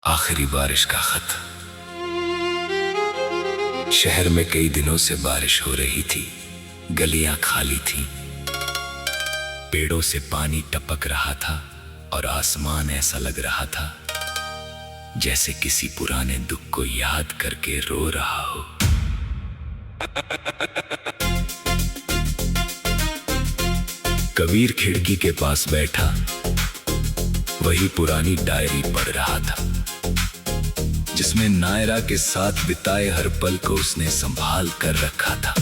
आखिरी बारिश का खत। शहर में कई दिनों से बारिश हो रही थी, गलियां खाली थीं, पेड़ों से पानी टपक रहा था और आसमान ऐसा लग रहा था जैसे किसी पुराने दुख को याद करके रो रहा हो। कबीर खिड़की के पास बैठा वही पुरानी डायरी पढ़ रहा था जिसमें नायरा के साथ बिताए हर पल को उसने संभाल कर रखा था।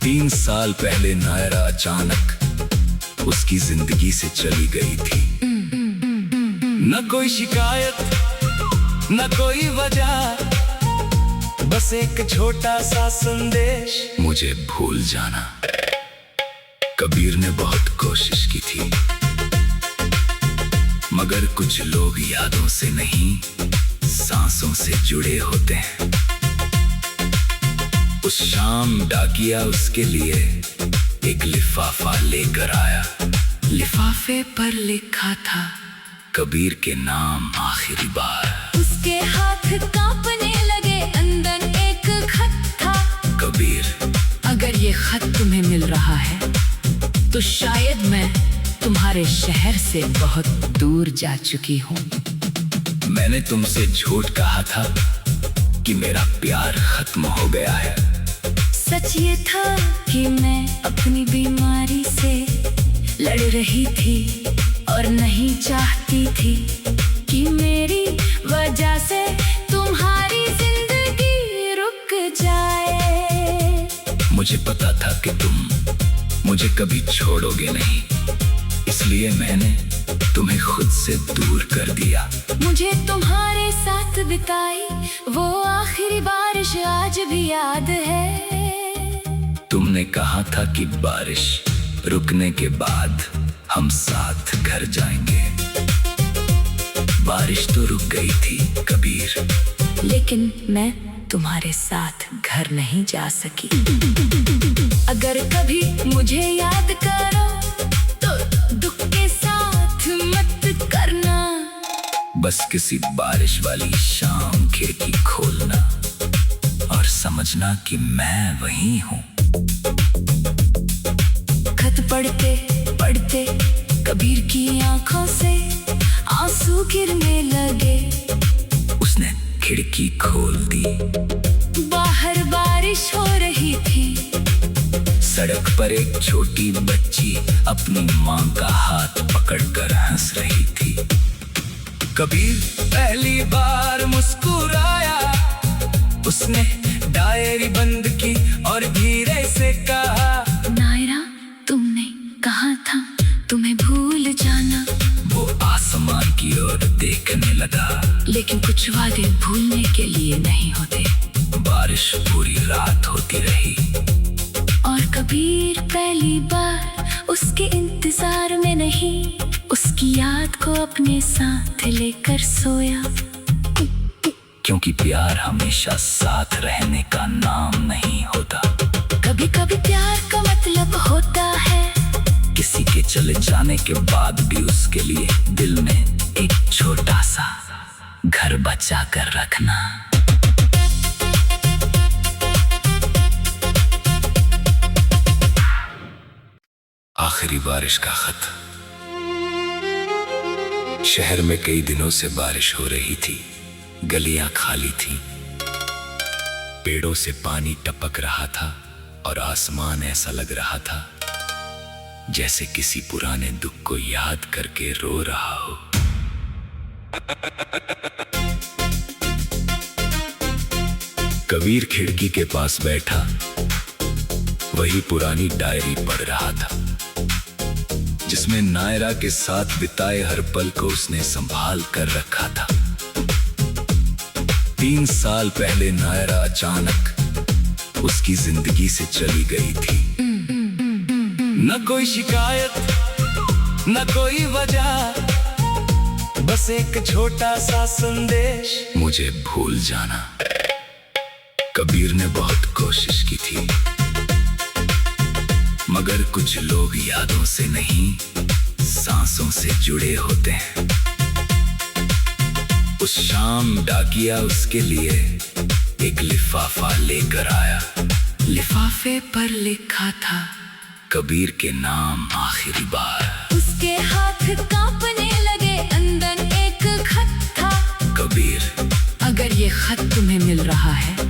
3 साल पहले नायरा अचानक उसकी जिंदगी से चली गई थी। न कोई शिकायत न कोई वजह, बस एक छोटा सा संदेश, मुझे भूल जाना। कबीर ने बहुत कोशिश की थी मगर कुछ लोग यादों से नहीं सांसों से जुड़े होते हैं। उस शाम डाकिया उसके लिए एक लिफाफा लेकर आया। लिफाफे पर लिखा था कबीर के नाम आखिरी बार। उसके हाथ कांपने लगे, अंदर एक खत था। कबीर, अगर ये खत तुम्हें मिल रहा है तो शायद मैं तुम्हारे शहर से बहुत दूर जा चुकी हूँ। मैंने तुमसे झूठ कहा था कि मेरा प्यार खत्म हो गया है। सच ये था कि मैं अपनी बीमारी से लड़ रही थी और नहीं चाहती थी कि मेरी वजह से तुम्हारी जिंदगी रुक जाए। मुझे पता था कि तुम मुझे कभी छोड़ोगे नहीं, इसलिए मैंने तुम्हें खुद से दूर कर दिया। मुझे तुम्हारे साथ बिताई वो आखिरी बारिश आज भी याद है। तुमने कहा था कि बारिश रुकने के बाद हम साथ घर जाएंगे। बारिश तो रुक गई थी कबीर, लेकिन मैं तुम्हारे साथ घर नहीं जा सकी। अगर कभी मुझे याद करो तो दुख के साथ मत करना। बस किसी बारिश वाली शाम खिड़की खोलना और समझना कि मैं वही हूँ। खत पढ़ते पढ़ते कबीर की आंखों से आंसू गिरने लगे। उसने खिड़की खोल दी। बाहर बारिश हो रही थी। सड़क पर एक छोटी बच्ची अपनी माँ का हाथ पकड़कर हंस रही थी। कबीर पहली बार मुस्कुराया। उसने डायरी बंद की और धीरे से कहा, नायरा, तुमने कहा था तुम्हें भूल जाना। वो आसमान की ओर देखने लगा। लेकिन कुछ वादे भूलने के लिए नहीं होते। बारिश पूरी रात होती रही और कबीर पहली बार उसके इंतजार में नहीं, उसकी याद को अपने साथ लेकर सोया। क्योंकि प्यार हमेशा साथ रहने का नाम नहीं होता। कभी कभी प्यार का मतलब होता है किसी के चले जाने के बाद भी उसके लिए दिल में एक छोटा सा घर बचा कर रखना। आखिरी बारिश का खत। शहर में कई दिनों से बारिश हो रही थी, गलियां खाली थीं, पेड़ों से पानी टपक रहा था और आसमान ऐसा लग रहा था जैसे किसी पुराने दुख को याद करके रो रहा हो। कबीर खिड़की के पास बैठा वही पुरानी डायरी पढ़ रहा था जिसमें नायरा के साथ बिताए हर पल को उसने संभाल कर रखा था। 3 साल पहले नायरा अचानक उसकी जिंदगी से चली गई थी। न कोई शिकायत न कोई वजह, बस एक छोटा सा संदेश, मुझे भूल जाना। कबीर ने बहुत कोशिश की थी मगर कुछ लोग यादों से नहीं सांसों से जुड़े होते हैं। उस शाम डाकिया उसके लिए एक लिफाफा लेकर आया। लिफाफे पर लिखा था कबीर के नाम आखिरी बार। उसके हाथ कांपने लगे, अंदर एक खत था। कबीर, अगर ये खत तुम्हें मिल रहा है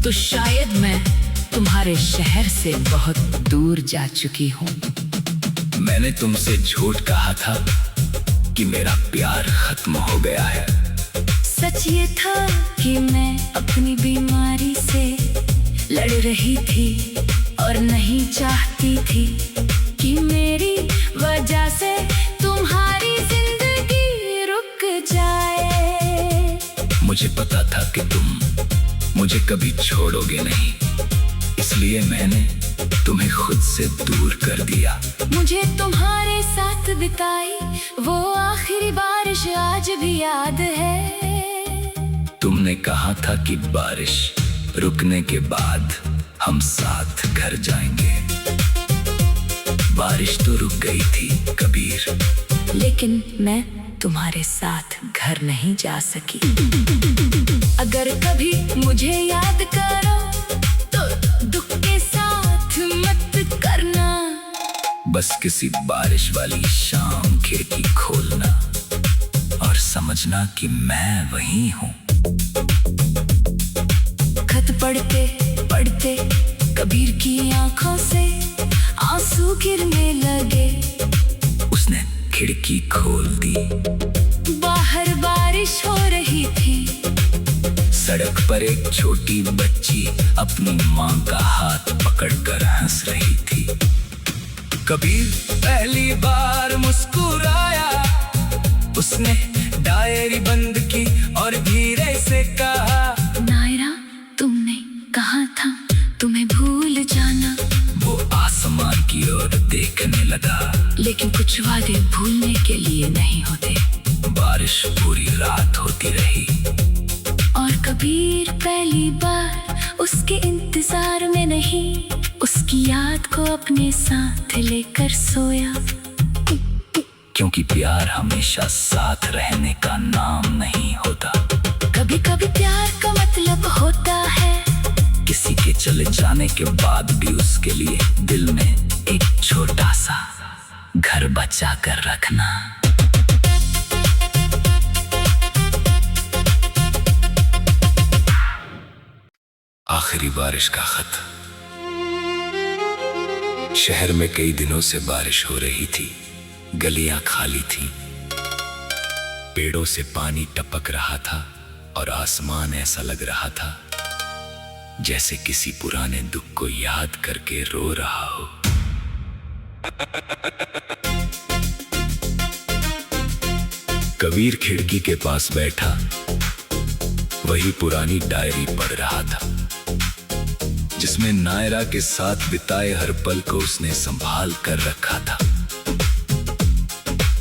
तो शायद मैं तुम्हारे शहर से बहुत दूर जा चुकी हूँ। मैंने तुमसे झूठ कहा था कि मेरा प्यार खत्म हो गया है। सच ये था कि मैं अपनी बीमारी से लड़ रही थी और नहीं चाहती थी कि मेरी वजह से तुम्हारी जिंदगी रुक जाए। मुझे पता था कि तुम मुझे कभी छोड़ोगे नहीं, इसलिए मैंने तुम्हें खुद से दूर कर दिया। मुझे तुम्हारे साथ बिताई वो आखिरी बारिश आज भी याद है। तुमने कहा था कि बारिश रुकने के बाद हम साथ घर जाएंगे। बारिश तो रुक गई थी कबीर, लेकिन मैं तुम्हारे साथ घर नहीं जा सकी। अगर कभी मुझे याद करो तो दुख के साथ मत करना। बस किसी बारिश वाली शाम खिड़की खोलना और समझना कि मैं वही हूँ। खत पढ़ते पढ़ते कबीर की आंखों से आंसू गिरने लगे। उसने खिड़की खोल दी। बाहर बारिश हो रही थी। सड़क पर एक छोटी बच्ची अपनी माँ का हाथ पकड़कर हंस रही थी। कबीर पहली बार मुस्कुराया। उसने डायरी बंद की और धीरे से कहा, नायरा, तुमने कहा था तुम्हें भूल जाना। वो आसमान की ओर देखने लगा। लेकिन कुछ वादे भूलने के लिए नहीं होते। बारिश पूरी रात होती रही और कबीर पहली बार उसके इंतजार में नहीं, उसकी याद को अपने साथ लेकर सोया। क्योंकि प्यार हमेशा साथ रहने का नाम नहीं होता। कभी कभी प्यार का मतलब होता है किसी के चले जाने के बाद भी उसके लिए दिल में एक छोटा सा घर बचा कर रखना। आखिरी बारिश का खत। शहर में कई दिनों से बारिश हो रही थी। गलियां खाली थीं। पेड़ों से पानी टपक रहा था और आसमान ऐसा लग रहा था जैसे किसी पुराने दुख को याद करके रो रहा हो। कबीर खिड़की के पास बैठा वही पुरानी डायरी पढ़ रहा था जिसमें नायरा के साथ बिताए हर पल को उसने संभाल कर रखा था।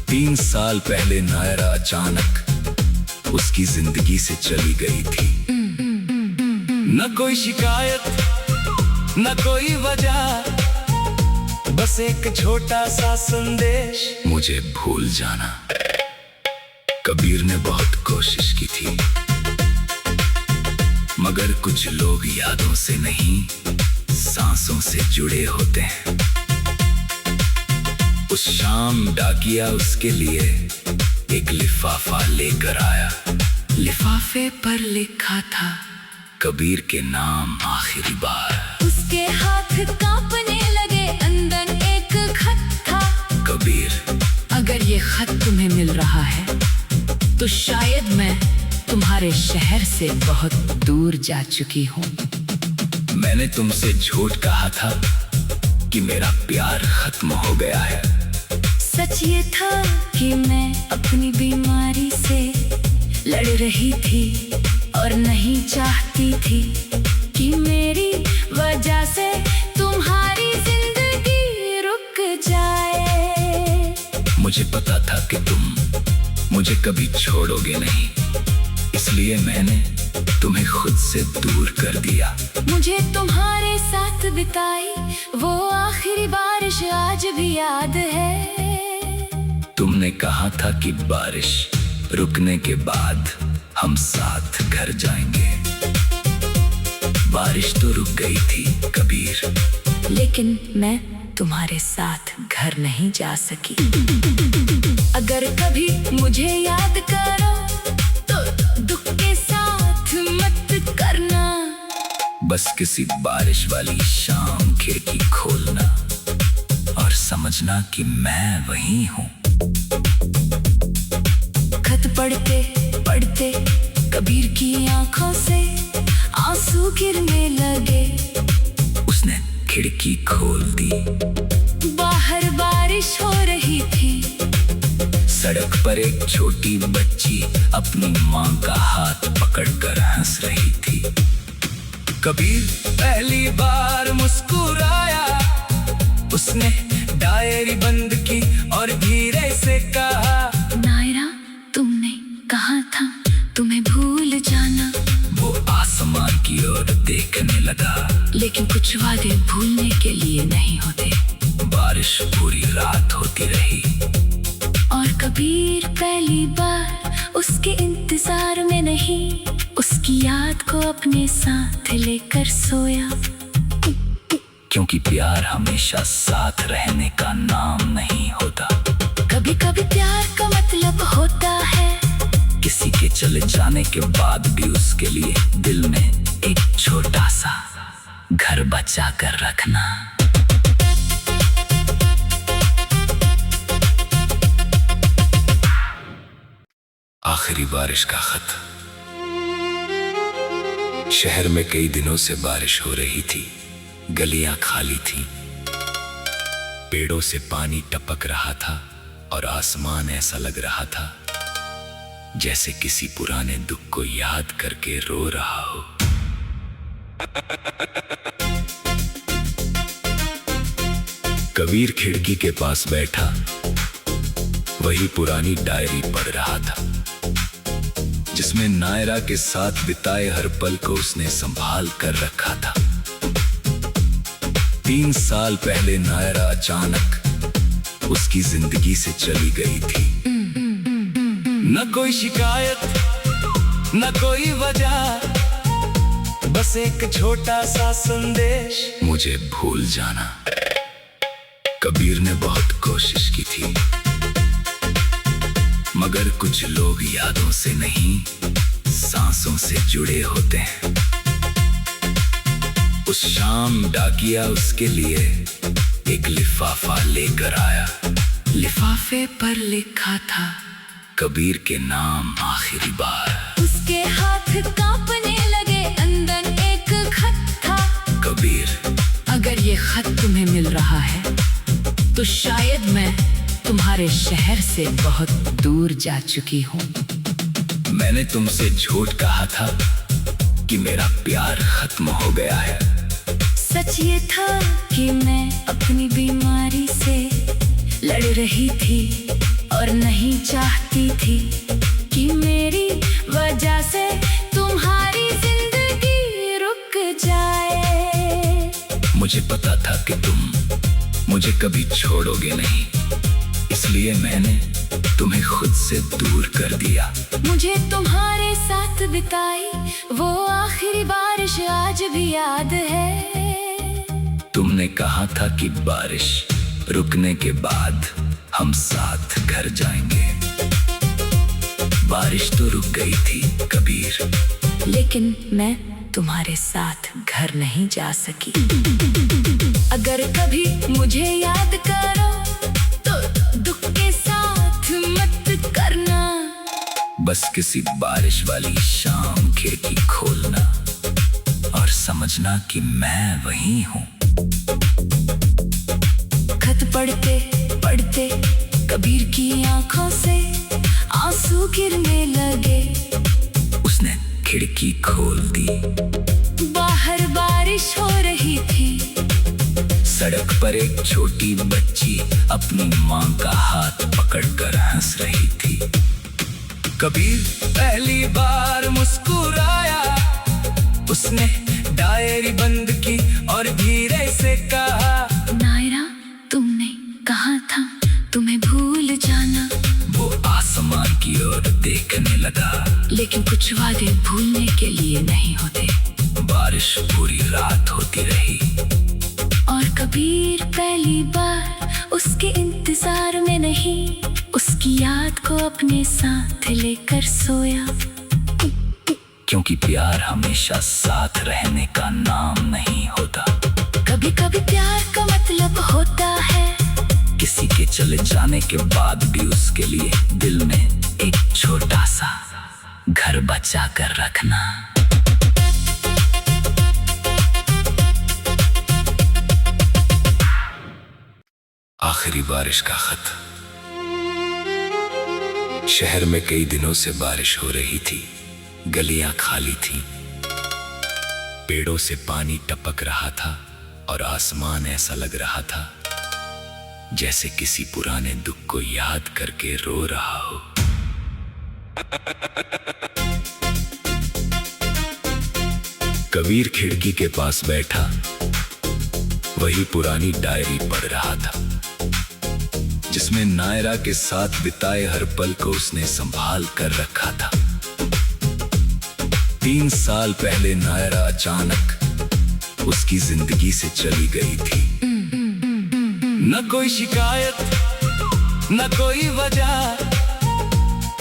3 साल पहले नायरा अचानक उसकी जिंदगी से चली गई थी। न कोई शिकायत, न कोई वजह, बस एक छोटा सा संदेश, मुझे भूल जाना। कबीर ने बहुत कोशिश की थी, मगर कुछ लोग यादों से नहीं, सांसों से जुड़े होते हैं। उस शाम डाकिया उसके लिए एक लिफाफा लेकर आया। लिफाफे पर लिखा था कबीर के नाम आखिरी बार। उसके हाथ कांपने लगे, अंदर एक खत था। कबीर, अगर ये खत तुम्हें मिल रहा है तो शायद मैं तुम्हारे शहर से बहुत दूर जा चुकी हूँ। मैंने तुमसे झूठ कहा था कि मेरा प्यार खत्म हो गया है। सच ये था कि मैं अपनी बीमारी से लड़ रही थी और नहीं चाहती थी कि मेरी वजह से तुम्हारी जिंदगी रुक जाए। मुझे पता था कि तुम मुझे कभी छोड़ोगे नहीं, इसलिए मैंने तुम्हें खुद से दूर कर दिया। मुझे तुम्हारे साथ बिताई वो आखिरी बारिश आज भी याद है। तुमने कहा था कि बारिश रुकने के बाद हम साथ घर जाएंगे। बारिश तो रुक गई थी कबीर, लेकिन मैं तुम्हारे साथ घर नहीं जा सकी। अगर कभी मुझे याद करो तो दुख के साथ मत करना। बस किसी बारिश वाली शाम खिड़की खोलना और समझना कि मैं वही हूँ। खत पढ़ते पढ़ते कबीर की आंखों से आंसू गिरने लगे। उसने खिड़की खोल दी। बाहर बारिश हो रही थी। सड़क पर एक छोटी बच्ची अपनी माँ का हाथ पकड़कर हंस रही थी। कबीर पहली बार मुस्कुराया। उसने डायरी बंद की और धीरे से कहा, नायरा, तुमने कहा था तुम्हें भूल जाना। वो आसमान की ओर देखने लगा। लेकिन कुछ वादे भूलने के लिए नहीं होते। बारिश पूरी रात होती रही और कबीर पहली बार उसके इंतजार में नहीं, उसकी याद को अपने साथ लेकर सोया। क्योंकि प्यार हमेशा साथ रहने का नाम नहीं होता। कभी कभी प्यार का मतलब होता है किसी के चले जाने के बाद भी उसके लिए दिल में एक छोटा सा घर बचा कर रखना। आखिरी बारिश का खत। शहर में कई दिनों से बारिश हो रही थी। गलियां खाली थीं, पेड़ों से पानी टपक रहा था और आसमान ऐसा लग रहा था जैसे किसी पुराने दुख को याद करके रो रहा हो। कबीर खिड़की के पास बैठा वही पुरानी डायरी पढ़ रहा था जिसमें नायरा के साथ बिताए हर पल को उसने संभाल कर रखा था। 3 साल पहले नायरा अचानक उसकी जिंदगी से चली गई थी। न कोई शिकायत, न कोई वजह, बस एक छोटा सा संदेश, मुझे भूल जाना। कबीर ने बहुत कोशिश की थी, मगर कुछ लोग यादों से नहीं, सांसों से जुड़े होते हैं। उस शाम डाकिया उसके लिए एक लिफाफा लेकर आया। लिफाफे पर लिखा था कबीर के नाम आखिरी बार। उसके हाथ कांपने लगे, अंदर एक खत था। कबीर, अगर ये खत तुम्हें मिल रहा है तो शायद मैं तुम्हारे शहर से बहुत दूर जा चुकी हूँ। मैंने तुमसे झूठ कहा था कि मेरा प्यार खत्म हो गया है। सच ये था कि मैं अपनी बीमारी से लड़ रही थी और नहीं चाहती थी कि मेरी वजह से तुम्हारी जिंदगी रुक जाए। मुझे पता था कि तुम मुझे कभी छोड़ोगे नहीं, इसलिए मैंने तुम्हें खुद से दूर कर दिया। मुझे तुम्हारे साथ बिताई वो आखिरी बारिश आज भी याद है। तुमने कहा था कि बारिश रुकने के बाद हम साथ घर जाएंगे। बारिश तो रुक गई थी कबीर, लेकिन मैं तुम्हारे साथ घर नहीं जा सकी। अगर कभी मुझे याद करो तो दुख के साथ मत करना। बस किसी बारिश वाली शाम खिड़की खोलना और समझना कि मैं वही हूँ। खत पढ़ते पढ़ते कबीर की आंखों से आंसू गिरने लगे। उसने खिड़की खोल दी। बाहर बारिश हो रही थी। सड़क पर एक छोटी बच्ची अपनी माँ का हाथ पकड़कर हंस रही थी। कबीर पहली बार मुस्कुराया। उसने डायरी बंद की और धीरे से कहा, नायरा, तुमने कहा था तुम्हें भूल जाना। वो आसमान की ओर देखने लगा। लेकिन कुछ वादे भूलने के लिए नहीं होते। बारिश पूरी रात होती रही और कबीर पहली बार उसके इंतजार में नहीं, उसकी याद को अपने साथ लेकर सोया। क्योंकि प्यार हमेशा साथ रहने का नाम नहीं होता। कभी कभी प्यार का मतलब होता है किसी के चले जाने के बाद भी उसके लिए दिल में एक छोटा सा घर बचा कर रखना। आखिरी बारिश का खत। शहर में कई दिनों से बारिश हो रही थी, गलियां खाली थी, पेड़ों से पानी टपक रहा था और आसमान ऐसा लग रहा था जैसे किसी पुराने दुख को याद करके रो रहा हो। कबीर खिड़की के पास बैठा वही पुरानी डायरी पढ़ रहा था जिसमें नायरा के साथ बिताए हर पल को उसने संभाल कर रखा था। 3 साल पहले नायरा अचानक उसकी जिंदगी से चली गई थी। न कोई शिकायत न कोई वजह,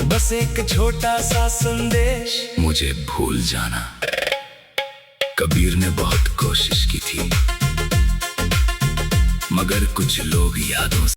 बस एक छोटा सा संदेश, मुझे भूल जाना। कबीर ने बहुत कोशिश की थी मगर कुछ लोग यादों